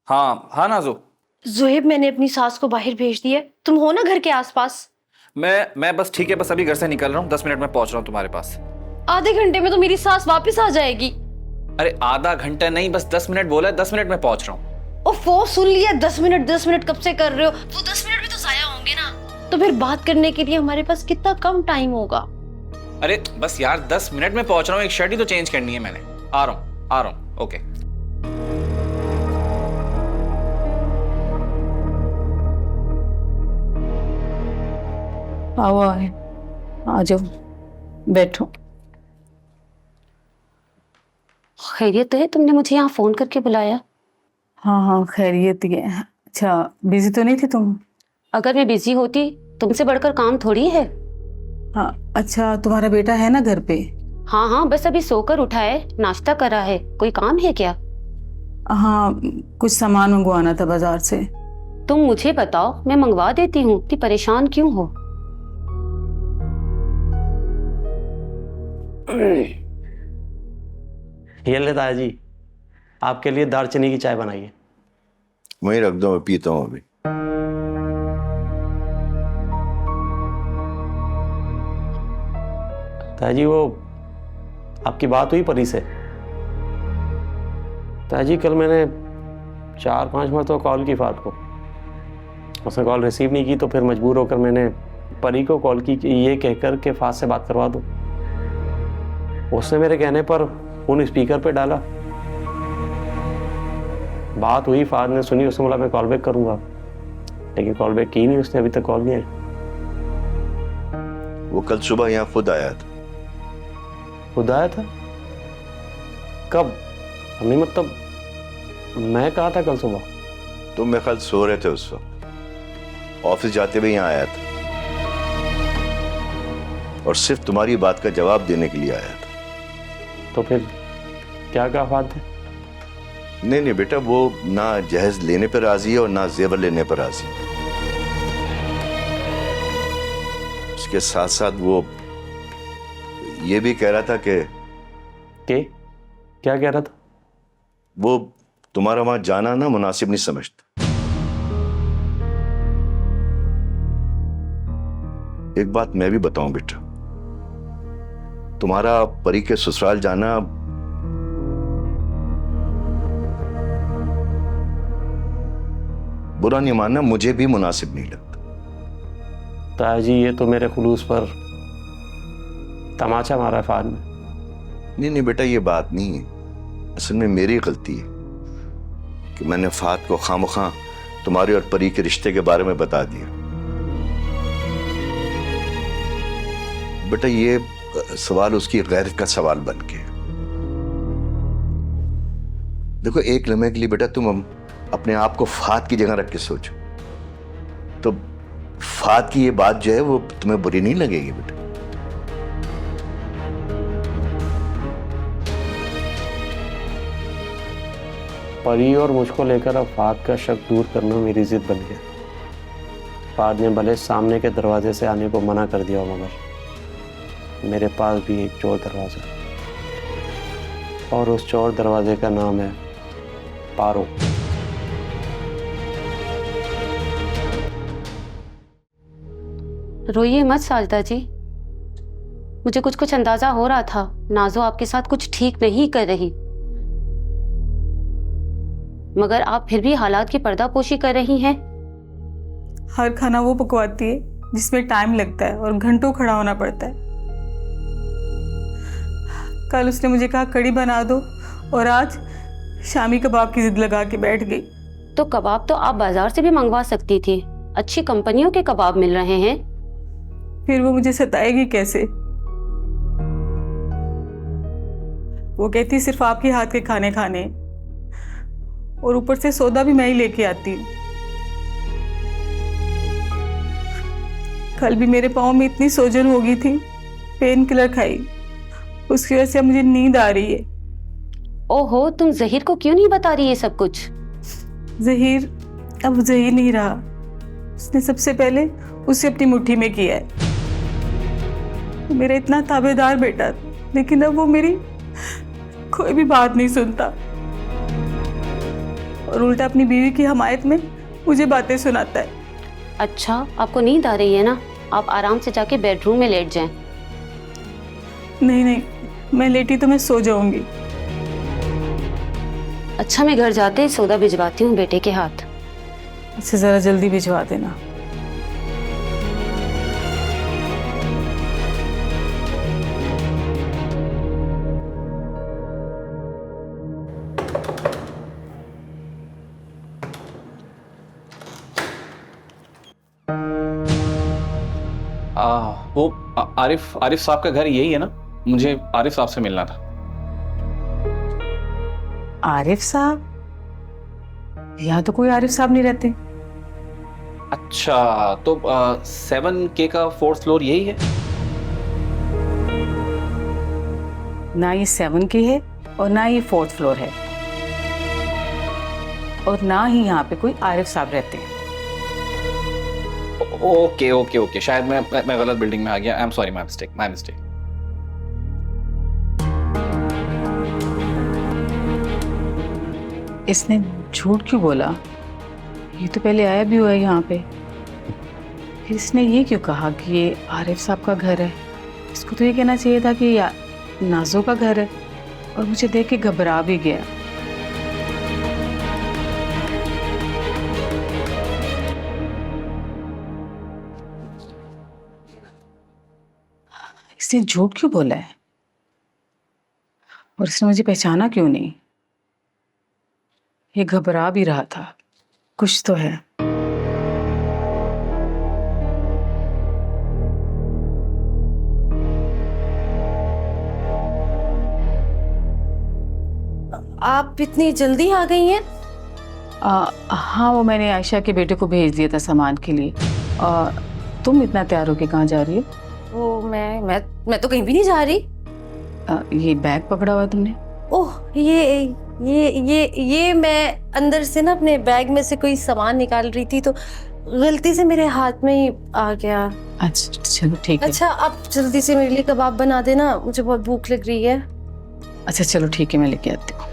हाँ हाँ नाजो। जुहेब, मैंने अपनी सास को बाहर भेज दिया। तुम हो ना घर के आसपास? मैं बस ठीक है, बस अभी घर से निकल रहा हूँ, 10 मिनट में पहुंच रहा हूँ तुम्हारे पास। आधे घंटे में तो मेरी सास वापस आ जाएगी। अरे आधा घंटा नहीं, बस 10 मिनट बोला है, 10 मिनट में पहुंच रहा हूँ। ओफो, सुन लिया। 10 मिनट कब से कर रहे हो? वो 10 मिनट भी तो जाया होंगे ना। तो फिर बात करने के लिए हमारे पास कितना कम टाइम होगा। अरे बस यार 10 मिनट में पहुंच रहा हूँ, एक शर्ट ही तो चेंज करनी है मैंने। आ रहा हूँ ओके। आओ आए, आ जाओ, बैठो। खैरियत है? तुमने मुझे यहाँ फोन करके बुलाया? हाँ हाँ, खैरियत ही है। अच्छा, बिजी तो नहीं थी तुम? अगर मैं बिजी होती, तुमसे बढ़कर काम थोड़ी है। हाँ, अच्छा तुम्हारा बेटा है ना घर पे? हाँ हाँ, बस अभी सोकर उठा है, नाश्ता करा है। कोई काम है क्या? हाँ, कुछ सामान मंगवाना था बाजार से। तुम मुझे बताओ, मैं मंगवा देती हूँ। इतनी परेशान क्यों हो? ये ले ताया जी, आपके लिए दालचीनी की चाय बनाई है। वहीं रख दो, मैं पीता हूँ अभी। ताया जी, वो आपकी बात हुई परी से? ताया जी, कल मैंने 4-5 मरतबा कॉल की फात को, उसने कॉल रिसीव नहीं की, तो फिर मजबूर होकर मैंने परी को कॉल की कि ये कहकर के फात से बात करवा दो। उसने मेरे कहने पर फोन स्पीकर पे डाला। बात हुई, फात ने सुनी, उसने बोला मैं कॉल बैक करूंगा, लेकिन कॉल बैक की नहीं उसने, अभी तक कॉल नहीं आई। वो कल सुबह यहाँ खुद आया था। खुद आया था? कब? नहीं मतलब मैं कहा था कल सुबह? तुम मेरे ख्याल सो रहे थे उस वक्त। ऑफिस जाते हुए यहाँ आया था और सिर्फ तुम्हारी बात का जवाब देने के लिए आया था। तो फिर क्या कहा फात ने? नहीं बेटा, वो ना जहेज लेने पर राजी है और ना जेवर लेने पर राजी है। उसके साथ साथ वो ये भी कह रहा था कि क्या कह रहा था? वो तुम्हारा वहां जाना ना मुनासिब नहीं समझता। एक बात मैं भी बताऊं बेटा, तुम्हारा परी के ससुराल जाना बुरा नहीं मानना, मुझे भी मुनासिब नहीं लगता। ताया जी, ये तो मेरे खुलूस पर तमाचा मारा है फात ने। नहीं बेटा, ये बात नहीं है। असल में मेरी गलती है कि मैंने फात को खामखा तुम्हारे और परी के रिश्ते के बारे में बता दिया। बेटा, ये सवाल उसकी गैरत का सवाल बन के। देखो, एक लम्हे के लिए बेटा तुम अपने आप को फात की जगह रख के सोचो, तो फात की ये बात जो है वो तुम्हें बुरी नहीं लगेगी बेटा। परी और मुझको लेकर अब फात का शक दूर करना मेरी जिद बन गया। फात ने भले सामने के दरवाजे से आने को मना कर दिया, मगर मेरे पास भी एक चोर दरवाजा, और उस चोर दरवाजे का नाम है पारो। रोइए मत साजदा जी, मुझे कुछ अंदाजा हो रहा था नाजो आपके साथ कुछ ठीक नहीं कर रही, मगर आप फिर भी हालात की पर्दापोशी कर रही हैं। हर खाना वो पकवाती है जिसमें टाइम लगता है और घंटों खड़ा होना पड़ता है। कल उसने मुझे कहा कड़ी बना दो, और आज शामी कबाब की जिद लगा के बैठ गई। तो कबाब तो आप बाजार से भी मंगवा सकती थी, अच्छी कंपनियों के कबाब मिल रहे हैं। फिर वो मुझे सताएगी कैसे? वो कहती सिर्फ आपके हाथ के खाने खाने, और ऊपर से सौदा भी मैं ही लेके आती हूँ। कल भी मेरे पाँव में इतनी सोजन हो गई थी, पेन किलर खाई, उसकी वजह से मुझे नींद आ रही है। ओहो, तुम जहीर को क्यों नहीं बता रही ये सब कुछ? जहीर अब जहीर नहीं रहा, उसने सबसे पहले उसे अपनी मुट्ठी में किया है। मेरा इतना ताबेदार बेटा, लेकिन अब वो मेरी कोई भी बात नहीं सुनता। और उल्टा अपनी बीवी की हमायत में मुझे बातें सुनाता है। अच्छा, आपको नींद आ रही है ना, आप आराम से जाके बेडरूम में लेट जाएं। नहीं नहीं, मैं लेटी तो मैं सो जाऊंगी। अच्छा, मैं घर जाते ही सौदा भिजवाती हूँ बेटे के हाथ। इससे ज़रा जल्दी भिजवा देना। आरिफ आरिफ साहब का घर यही है ना? मुझे आरिफ साहब से मिलना था। आरिफ साहब? यहाँ तो कोई आरिफ साहब नहीं रहते। अच्छा, तो 7K का 4th फ्लोर यही है? ना ये 7 की है और ना ये 4th फ्लोर है, और ना ही यहाँ पे कोई आरिफ साहब रहते हैं। ओके ओके ओके, शायद मैं गलत बिल्डिंग में आ गया। I am sorry, my mistake. इसने झूठ क्यों बोला? ये तो पहले आया भी हुआ है यहाँ पे। फिर इसने ये क्यों कहा कि ये आरिफ साहब का घर है? इसको तो ये कहना चाहिए था कि ये नाजो का घर है, और मुझे देख के घबरा भी गया। इसने झूठ क्यों बोला है? और इसने मुझे पहचाना क्यों नहीं? ये घबरा भी रहा था, कुछ तो है। आप इतनी जल्दी आ गई हैं? हाँ, वो मैंने आयशा के बेटे को भेज दिया था सामान के लिए। तुम इतना तैयार होके कहाँ जा रही हो? वो मैं तो कहीं भी नहीं जा रही। ये बैग पकड़ा हुआ है तुमने? ओह, ये मैं अंदर से ना अपने बैग में से कोई सामान निकाल रही थी, तो गलती से मेरे हाथ में ही आ गया। अच्छा चलो ठीक है। अच्छा, आप जल्दी से मेरे लिए कबाब बना देना, मुझे बहुत भूख लग रही है। अच्छा चलो ठीक है, मैं लेके आती हूँ।